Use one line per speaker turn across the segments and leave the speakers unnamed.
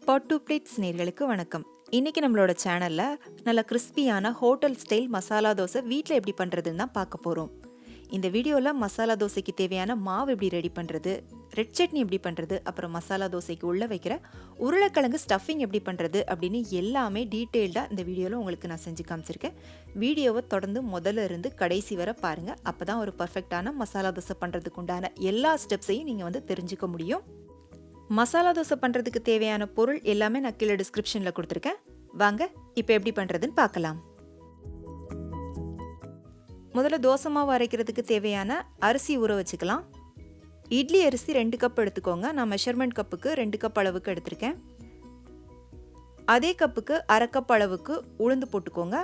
Pot to plates நேயர்களுக்கு வணக்கம். இன்னைக்கு நம்மளோட சேனல்ல நல்ல கிறிஸ்பியான ஹோட்டல் ஸ்டைல் மசாலா தோசை வீட்டில் எப்படி பண்ணுறதுன்னு தான் பார்க்க போகிறோம். இந்த வீடியோவில் மசாலா தோசைக்கு தேவையான மாவு எப்படி ரெடி பண்ணுறது, ரெட் சட்னி எப்படி பண்ணுறது, அப்புறம் மசாலா தோசைக்கு உள்ளே வைக்கிற உருளைக்கிழங்கு ஸ்டஃபிங் எப்படி பண்ணுறது அப்படின்னு எல்லாமே டீட்டெயில்டாக இந்த வீடியோவில் உங்களுக்கு நான் செஞ்சு காமிச்சிருக்கேன். வீடியோவை தொடர்ந்து முதல்ல இருந்து கடைசி வரை பாருங்கள். அப்போ தான் ஒரு பர்ஃபெக்டான மசாலா தோசை பண்ணுறதுக்கு உண்டான எல்லா ஸ்டெப்ஸையும் நீங்கள் தெரிஞ்சுக்க முடியும். மசாலா தோசை பண்ணுறதுக்கு தேவையான பொருள் எல்லாமே நான் கீழே டிஸ்கிரிப்ஷனில் கொடுத்துருக்கேன். வாங்க இப்போ எப்படி பண்ணுறதுன்னு பார்க்கலாம். முதல்ல தோசை மாவு அரைக்கிறதுக்கு தேவையான அரிசி ஊற வச்சுக்கலாம். இட்லி அரிசி 2 கப் எடுத்துக்கோங்க. நான் மெஷர்மெண்ட் கப்புக்கு 2 கப் அளவுக்கு எடுத்திருக்கேன். அதே கப்புக்கு அரை கப் அளவுக்கு உளுந்து போட்டுக்கோங்க.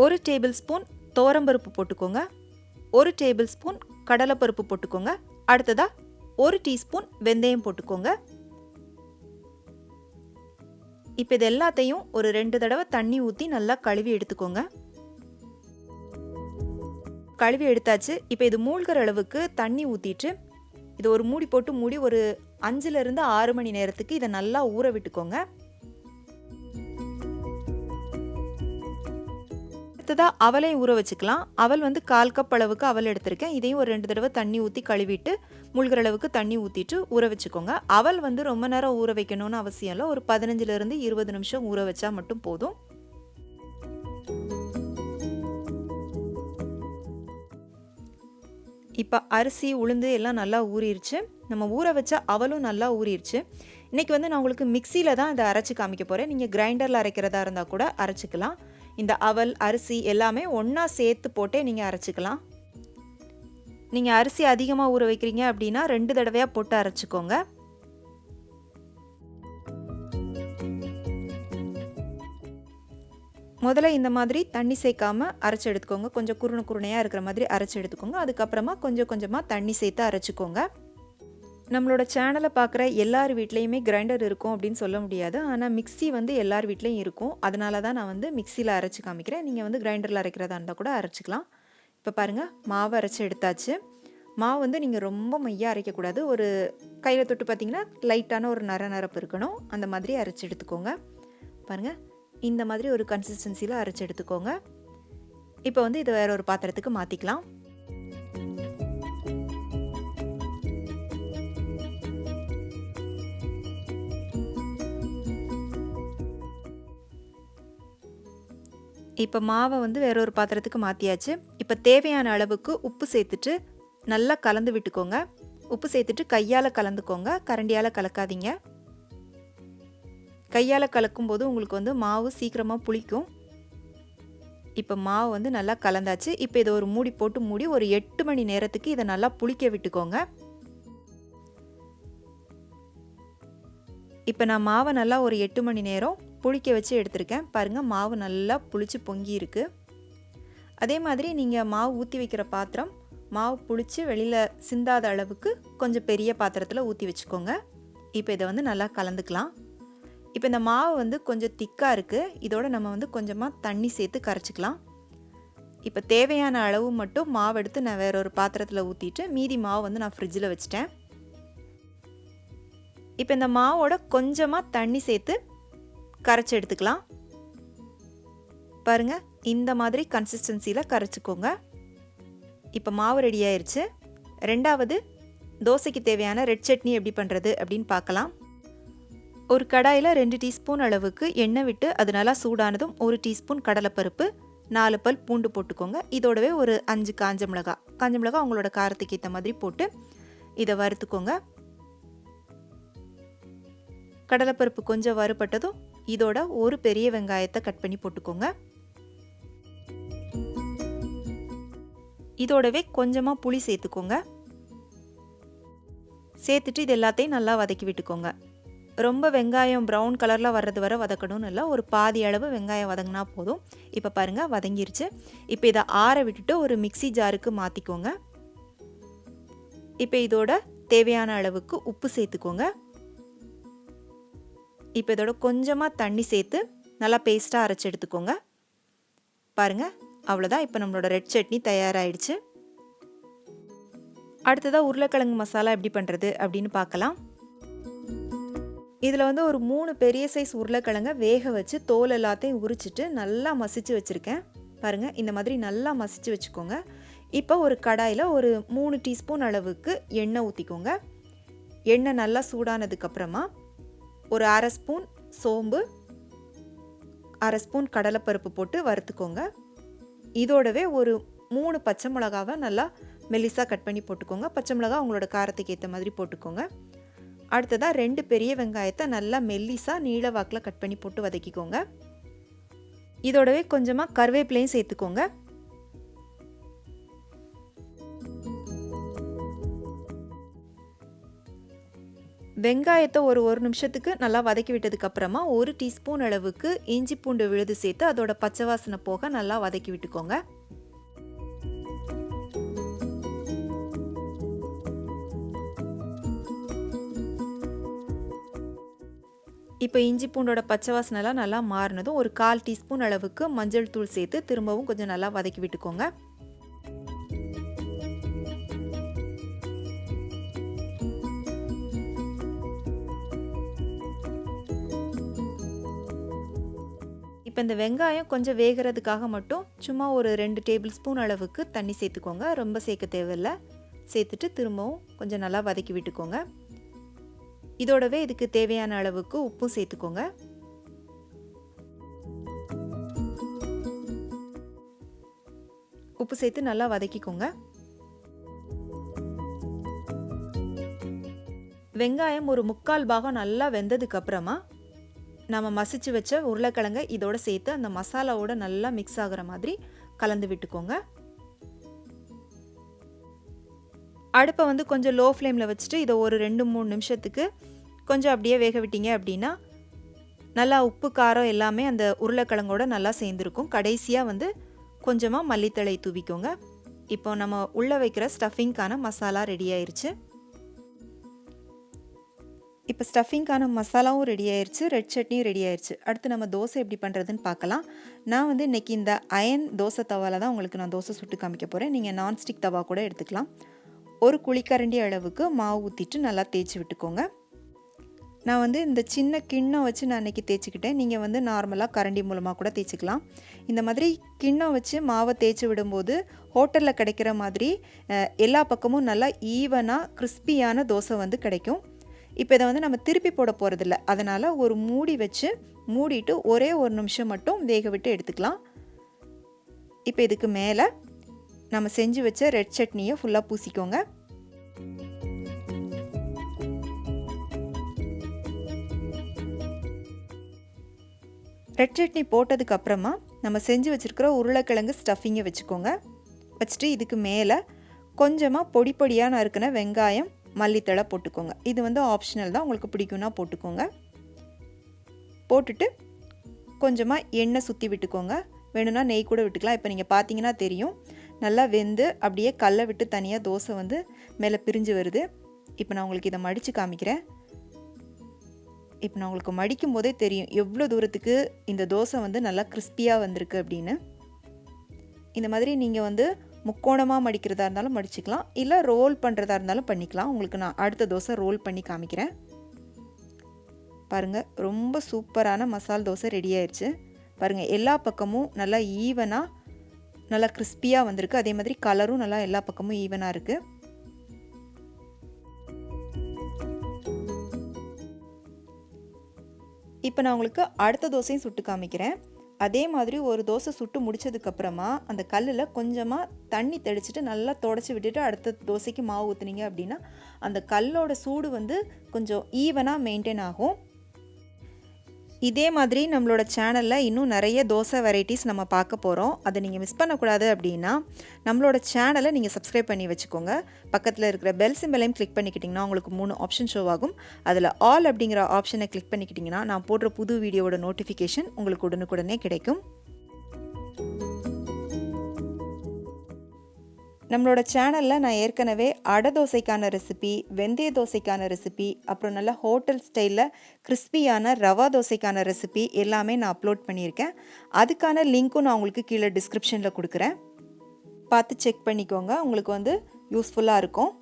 ஒரு டேபிள் ஸ்பூன் துவரம்பருப்பு போட்டுக்கோங்க. 1 டேபிள் ஸ்பூன் கடலைப்பருப்பு போட்டுக்கோங்க. அடுத்ததா 1 டீஸ்பூன் வெந்தயம் போட்டுக்கோங்க. இப்போ இது எல்லாத்தையும் ஒரு 2 தடவை தண்ணி ஊற்றி நல்லா கழுவி எடுத்துக்கோங்க. கழுவி எடுத்தாச்சு. இப்போ இது மூழ்கிற அளவுக்கு தண்ணி ஊற்றிட்டு இது ஒரு மூடி போட்டு மூடி ஒரு 5லிருந்து 6 மணி நேரத்துக்கு இதை நல்லா ஊற விட்டுக்கோங்க. அடுத்ததாக அவலையும் ஊற வச்சுக்கலாம். அவல் 1/4 கப் அளவுக்கு அவல் எடுத்திருக்கேன். இதையும் ஒரு 2 தடவை தண்ணி ஊற்றி கழுவிட்டு மூழ்கிற அளவுக்கு தண்ணி ஊற்றிட்டு ஊற வச்சுக்கோங்க. அவல் ரொம்ப நேரம் ஊற வைக்கணும்னு அவசியம் இல்லை. ஒரு 15லிருந்து 20 நிமிஷம் ஊற வச்சா மட்டும் போதும். இப்போ அரிசி உளுந்து எல்லாம் நல்லா ஊறிடுச்சு. நம்ம ஊற வச்ச அவலும் நல்லா ஊறிடுச்சு. இன்றைக்கி நான் உங்களுக்கு மிக்சியில் தான் இதை அரைச்சி காமிக்க போகிறேன். நீங்கள் கிரைண்டரில் அரைக்கிறதா இருந்தால் கூட அரைச்சிக்கலாம். இந்த அவல் அரிசி எல்லாமே ஒன்றா சேர்த்து போட்டே நீங்கள் அரைச்சிக்கலாம். நீங்கள் அரிசி அதிகமாக ஊற வைக்கிறீங்க அப்படின்னா 2 தடவையாக போட்டு அரைச்சிக்கோங்க. முதல்ல இந்த மாதிரி தண்ணி சேர்க்காம அரைச்சி எடுத்துக்கோங்க. கொஞ்சம் குருணையாக இருக்கிற மாதிரி அரைச்சி எடுத்துக்கோங்க. அதுக்கப்புறமா கொஞ்சம் கொஞ்சமாக தண்ணி சேர்த்து அரைச்சிக்கோங்க. நம்மளோட சேனலை பார்க்குற எல்லார் வீட்லேயுமே கிரைண்டர் இருக்கும் அப்படின்னு சொல்ல முடியாது. ஆனால் மிக்சி எல்லார் வீட்லேயும் இருக்கும். அதனால தான் நான் மிக்சியில் அரைச்சி காமிக்கிறேன். நீங்கள் கிரைண்டரில் அரைக்கிறதா இருந்தால் கூட அரைச்சிக்கலாம். இப்போ பாருங்கள், மாவு அரைச்சி எடுத்தாச்சு. மாவு நீங்கள் ரொம்ப மையாக அரைக்கக்கூடாது. ஒரு கையில் தொட்டு பார்த்தீங்கன்னா லைட்டான ஒரு நரப்பு இருக்கணும். அந்த மாதிரி அரைச்சி எடுத்துக்கோங்க. பாருங்கள், இந்த மாதிரி ஒரு கன்சிஸ்டன்சியில் அரைச்சி எடுத்துக்கோங்க. இப்போ இதை வேற ஒரு பாத்திரத்துக்கு மாற்றிக்கலாம். இப்போ மாவை வேற ஒரு பாத்திரத்துக்கு மாற்றியாச்சு. இப்போ தேவையான அளவுக்கு உப்பு சேர்த்துட்டு நல்லா கலந்து விட்டுக்கோங்க. உப்பு சேர்த்துட்டு கையால் கலந்துக்கோங்க, கரண்டியால் கலக்காதீங்க. கையால் கலக்கும்போது உங்களுக்கு மாவு சீக்கிரமாக புளிக்கும். இப்போ மாவு நல்லா கலந்தாச்சு. இப்போ இதை ஒரு மூடி போட்டு மூடி ஒரு 8 மணி நேரத்துக்கு இதை நல்லா புளிக்க விட்டுக்கோங்க. இப்போ நான் மாவை நல்லா ஒரு 8 மணி நேரம் புளிக்க வச்சு எடுத்திருக்கேன். பாருங்கள், மாவு நல்லா புளிச்சு பொங்கி இருக்குது. அதே மாதிரி நீங்கள் மாவு ஊற்றி வைக்கிற பாத்திரம் மாவு புளிச்சு வெளியில் சிந்தாத அளவுக்கு கொஞ்சம் பெரிய பாத்திரத்தில் ஊற்றி வச்சுக்கோங்க. இப்போ இதை நல்லா கலந்துக்கலாம். இப்போ இந்த மாவு கொஞ்சம் திக்காக இருக்குது. இதோட நம்ம கொஞ்சமாக தண்ணி சேர்த்து கரைச்சிக்கலாம். இப்போ தேவையான அளவு மட்டும் மாவு எடுத்து நான் வேற ஒரு பாத்திரத்தில் ஊற்றிட்டு மீதி மாவு நான் ஃப்ரிட்ஜில் வச்சுட்டேன். இப்போ இந்த மாவோட கொஞ்சமாக தண்ணி சேர்த்து கரைச்சி எடுத்துக்கலாம். பாருங்கள், இந்த மாதிரி கன்சிஸ்டன்சியில் கரைச்சிக்கோங்க. இப்போ மாவு ரெடி ஆயிடுச்சு. ரெண்டாவது தோசைக்கு தேவையான ரெட் சட்னி எப்படி பண்ணுறது அப்படின்னு பார்க்கலாம். ஒரு கடாயில் 2 டீஸ்பூன் அளவுக்கு எண்ணெய் விட்டு அது நல்லா சூடானதும் 1 டீஸ்பூன் கடலைப்பருப்பு, 4 பல் பூண்டு போட்டுக்கோங்க. இதோடவே ஒரு 5 காஞ்ச மிளகாய் உங்களோட காரத்துக்கு ஏற்ற மாதிரி போட்டு இதை வறுத்துக்கோங்க. கடலைப்பருப்பு கொஞ்சம் வறுபட்டதும் இதோட ஒரு பெரிய வெங்காயத்தை கட் பண்ணி போட்டுக்கோங்க. இதோடவே கொஞ்சமாக புளி சேர்த்துக்கோங்க. சேர்த்துட்டு இது எல்லாத்தையும் நல்லா வதக்கி விட்டுக்கோங்க. ரொம்ப வெங்காயம் ப்ரௌன் கலரில் வர்றது வரை வதக்கணும்னு இல்லை, ஒரு பாதி அளவு வெங்காயம் வதங்கினா போதும். இப்போ பாருங்கள், வதங்கிருச்சு. இப்போ இதை ஆற விட்டுட்டு ஒரு மிக்சி ஜாருக்கு மாற்றிக்கோங்க. இப்போ இதோட தேவையான அளவுக்கு உப்பு சேர்த்துக்கோங்க. இப்போ இதோட கொஞ்சமாக தண்ணி சேர்த்து நல்லா பேஸ்ட்டாக அரைச்சி எடுத்துக்கோங்க. பாருங்கள், அவ்வளோதான். இப்போ நம்மளோட ரெட் சட்னி தயாராகிடுச்சு. அடுத்ததாக உருளைக்கிழங்கு மசாலா எப்படி பண்ணுறது அப்படின்னு பார்க்கலாம். இதில் வந்து ஒரு 3 பெரிய சைஸ் உருளைக்கிழங்கை வேக வச்சு தோல் எல்லாத்தையும் உரிச்சிட்டு நல்லா மசிச்சு வச்சுருக்கேன். பாருங்கள், இந்த மாதிரி நல்லா மசிச்சு வச்சுக்கோங்க. இப்போ ஒரு கடாயில் ஒரு 3 டீஸ்பூன் அளவுக்கு எண்ணெய் ஊற்றிக்கோங்க. எண்ணெய் நல்லா சூடானதுக்கப்புறமா ஒரு அரை ஸ்பூன் சோம்பு, அரை ஸ்பூன் கடலைப்பருப்பு போட்டு வறுத்துக்கோங்க. இதோடவே ஒரு 3 பச்சை மிளகாவை நல்லா மெல்லிசாக கட் பண்ணி போட்டுக்கோங்க. பச்சை மிளகா உங்களோட காரத்துக்கு ஏற்ற மாதிரி போட்டுக்கோங்க. அடுத்ததாக 2 பெரிய வெங்காயத்தை நல்லா மெல்லிசாக நீள வாக்கில் கட் பண்ணி போட்டு வதக்கிக்கோங்க. இதோடவே கொஞ்சமாக கருவேப்பிலையும் சேர்த்துக்கோங்க. வெங்காயத்தை ஒரு நிமிஷத்துக்கு நல்லா வதக்கி விட்டதுக்கு அப்புறமா 1 டீஸ்பூன் அளவுக்கு இஞ்சி பூண்டு விழுது சேர்த்து அதோட பச்சை வாசனை போக நல்லா வதக்கி விட்டுக்கோங்க. இப்போ இஞ்சி பூண்டோட பச்சை வாசனைலாம் நல்லா மாறினதும் ஒரு 1/4 டீஸ்பூன் அளவுக்கு மஞ்சள் தூள் சேர்த்து திரும்பவும் கொஞ்சம் நல்லா வதக்கி விட்டுக்கோங்க. இப்போ இந்த வெங்காயம் கொஞ்சம் வேகிறதுக்காக மட்டும் சும்மா ஒரு 2 டேபிள் ஸ்பூன் அளவுக்கு தண்ணி சேர்த்துக்கோங்க. ரொம்ப சேர்க்க தேவையில்லை. சேர்த்துட்டு திரும்பவும் கொஞ்சம் நல்லா வதக்கி விட்டுக்கோங்க. இதோடவே இதுக்கு தேவையான அளவுக்கு உப்பும் சேர்த்துக்கோங்க. உப்பு சேர்த்து நல்லா வதக்கிக்கோங்க. வெங்காயம் ஒரு 3/4 பாகம் நல்லா வெந்ததுக்கு அப்புறமா நம்ம மசிச்சு வச்ச உருளைக்கிழங்கை இதோட சேர்த்து அந்த மசாலாவோட நல்லா மிக்ஸ் ஆகுற மாதிரி கலந்து விட்டுக்கோங்க. அடுப்பை வந்து கொஞ்சம் லோ ஃப்ளேமில் வச்சுட்டு இதை ஒரு 2-3 நிமிஷத்துக்கு கொஞ்சம் அப்படியே வேக விட்டீங்க அப்படின்னா நல்லா உப்பு காரம் எல்லாமே அந்த உருளைக்கிழங்கோட நல்லா சேர்ந்துருக்கும். கடைசியாக வந்து கொஞ்சமாக மல்லித்தழை தூவிக்கோங்க. இப்போ நம்ம உள்ளே வைக்கிற ஸ்டஃபிங்கான மசாலா ரெடி ஆயிடுச்சு. இப்போ ஸ்டஃபிங்கான மசாலாவும் ரெடி ஆயிடுச்சு, ரெட் சட்னியும் ரெடி ஆயிடுச்சு. அடுத்து நம்ம தோசை எப்படி பண்ணுறதுன்னு பார்க்கலாம். நான் வந்து இன்றைக்கி இந்த அயன் தோசை தவாவில் தான் உங்களுக்கு நான் தோசை சுட்டு காமிக்க போகிறேன். நீங்கள் நான்ஸ்டிக் தவா கூட எடுத்துக்கலாம். ஒரு குழிக்கரண்டி அளவுக்கு மாவு ஊற்றிட்டு நல்லா தேய்ச்சி விட்டுக்கோங்க. நான் வந்து இந்த சின்ன கிண்ணம் வச்சு நான் இன்றைக்கி தேய்ச்சிக்கிட்டேன். நீங்கள் வந்து நார்மலாக கரண்டி மூலமாக கூட தேய்ச்சிக்கலாம். இந்த மாதிரி கிண்ணம் வச்சு மாவை தேய்ச்சி விடும்போது ஹோட்டலில் கிடைக்கிற மாதிரி எல்லா பக்கமும் நல்லா ஈவனாக கிறிஸ்பியான தோசை வந்து கிடைக்கும். இப்போ இதை வந்து நம்ம திருப்பி போட போகிறதில்ல, அதனால் ஒரு மூடி வச்சு மூடிட்டு ஒரே ஒரு நிமிஷம் மட்டும் வேக விட்டு எடுத்துக்கலாம். இப்போ இதுக்கு மேலே நம்ம செஞ்சு வச்ச ரெட் சட்னியை ஃபுல்லாக பூசிக்கோங்க. ரெட் சட்னி போட்டதுக்கு அப்புறமா நம்ம செஞ்சு வச்சுருக்கிற உருளைக்கிழங்கு ஸ்டஃபிங்கை வச்சுக்கோங்க. வச்சுட்டு இதுக்கு மேலே கொஞ்சமாக பொடி பொடியாக நறுக்கின வெங்காயம், மல்லித்தழை போட்டுக்கோங்க. இது வந்து ஆப்ஷனல் தான், உங்களுக்கு பிடிக்கும்னா போட்டுக்கோங்க. போட்டுட்டு கொஞ்சமாக எண்ணெய் சுற்றி விட்டுக்கோங்க. வேணும்னா நெய் கூட விட்டுக்கலாம். இப்போ நீங்கள் பார்த்தீங்கன்னா தெரியும், நல்லா வெந்து அப்படியே கல்லை விட்டு தனியாக தோசை வந்து மேலே பிரிஞ்சு வருது. இப்போ நான் உங்களுக்கு இதை மடித்து காமிக்கிறேன். இப்போ நான் உங்களுக்கு மடிக்கும் போதே தெரியும் எவ்வளோ தூரத்துக்கு இந்த தோசை வந்து நல்லா கிறிஸ்பியாக வந்திருக்கு அப்படின்னு. இந்த மாதிரி நீங்கள் வந்து முக்கோணமாக மடிக்கிறதா இருந்தாலும் மடிச்சுக்கலாம், இல்லை ரோல் பண்ணுறதா இருந்தாலும் பண்ணிக்கலாம். உங்களுக்கு நான் அடுத்த தோசை ரோல் பண்ணி காமிக்கிறேன். பாருங்கள், ரொம்ப சூப்பரான மசால் தோசை ரெடி ஆயிடுச்சு. பாருங்கள், எல்லா பக்கமும் நல்லா ஈவனாக நல்லா கிறிஸ்பியாக வந்திருக்கு. அதே மாதிரி கலரும் நல்லா எல்லா பக்கமும் ஈவனாக இருக்குது. இப்போ நான் உங்களுக்கு அடுத்த தோசையும் சுட்டு காமிக்கிறேன். அதே மாதிரி ஒரு தோசை சுட்டு முடிச்சதுக்கப்புறமா அந்த கல்லில் கொஞ்சமாக தண்ணி தெளிச்சிட்டு நல்லா தொடச்சி விட்டுட்டு அடுத்த தோசைக்கு மாவு ஊற்றுனீங்க அப்படின்னா அந்த கல்லோட சூடு வந்து கொஞ்சம் ஈவனாக மெயின்டைன் ஆகும். இதே மாதிரி நம்மளோட சேனலில் இன்னும் நிறைய தோசை வெரைட்டிஸ் நம்ம பார்க்க போகிறோம். அதை நீங்கள் மிஸ் பண்ணக்கூடாது அப்படின்னா நம்மளோட சேனலை நீங்கள் சப்ஸ்கிரைப் பண்ணி வச்சுக்கோங்க. பக்கத்தில் இருக்கிற பெல் சிம்பலையும் கிளிக் பண்ணிக்கிட்டிங்கன்னா உங்களுக்கு 3 ஆப்ஷன் ஷோ ஆகும். அதில் ஆல் அப்படிங்கிற ஆப்ஷனை கிளிக் பண்ணிக்கிட்டிங்கன்னா நான் போடுற புது வீடியோவோட நோட்டிஃபிகேஷன் உங்களுக்கு உடனுக்குடனே கிடைக்கும். நம்மளோட சேனலில் நான் ஏற்கனவே அடை தோசைக்கான ரெசிபி, வெந்தய தோசைக்கான ரெசிபி, அப்புறம் நல்லா ஹோட்டல் ஸ்டைலில் கிறிஸ்பியான ரவா தோசைக்கான ரெசிபி எல்லாமே நான் அப்லோட் பண்ணியிருக்கேன். அதுக்கான லிங்க்கும் நான் உங்களுக்கு கீழே டிஸ்கிரிப்ஷனில் கொடுக்குறேன். பார்த்து செக் பண்ணிக்கோங்க, உங்களுக்கு வந்து யூஸ்ஃபுல்லாக இருக்கும்.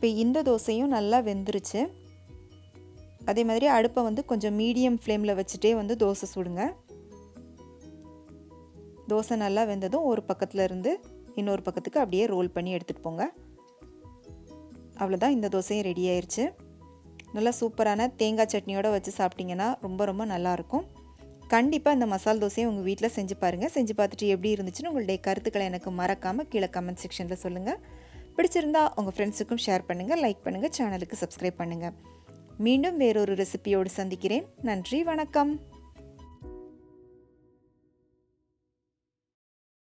இப்போ இந்த தோசையும் நல்லா வெந்துருச்சு. அதே மாதிரி அடுப்பை வந்து கொஞ்சம் மீடியம் ஃப்ளேமில் வச்சுட்டே வந்து தோசை சுடுங்க. தோசை நல்லா வெந்ததும் ஒரு பக்கத்தில் இருந்து இன்னொரு பக்கத்துக்கு அப்படியே ரோல் பண்ணி எடுத்துகிட்டு போங்க. அவ்வளோதான், இந்த தோசையும் ரெடி ஆயிடுச்சு. நல்லா சூப்பரான தேங்காய் சட்னியோடு வச்சு சாப்பிட்டிங்கன்னா ரொம்ப ரொம்ப நல்லாயிருக்கும். கண்டிப்பாக இந்த மசால் தோசையை உங்கள் வீட்டில் செஞ்சு பாருங்கள். செஞ்சு பார்த்துட்டு எப்படி இருந்துச்சுன்னு உங்களுடைய கருத்துக்களை எனக்கு மறக்காமல் கீழே கமெண்ட் செக்ஷனில் சொல்லுங்கள். பிடிச்சிருந்தா உங்கள் ஃப்ரெண்ட்ஸுக்கும் ஷேர் பண்ணுங்கள், லைக் பண்ணுங்கள், சேனலுக்கு சப்ஸ்கிரைப் பண்ணுங்கள். மீண்டும் வேறொரு ரெசிபியோடு சந்திக்கிறேன். நன்றி, வணக்கம்.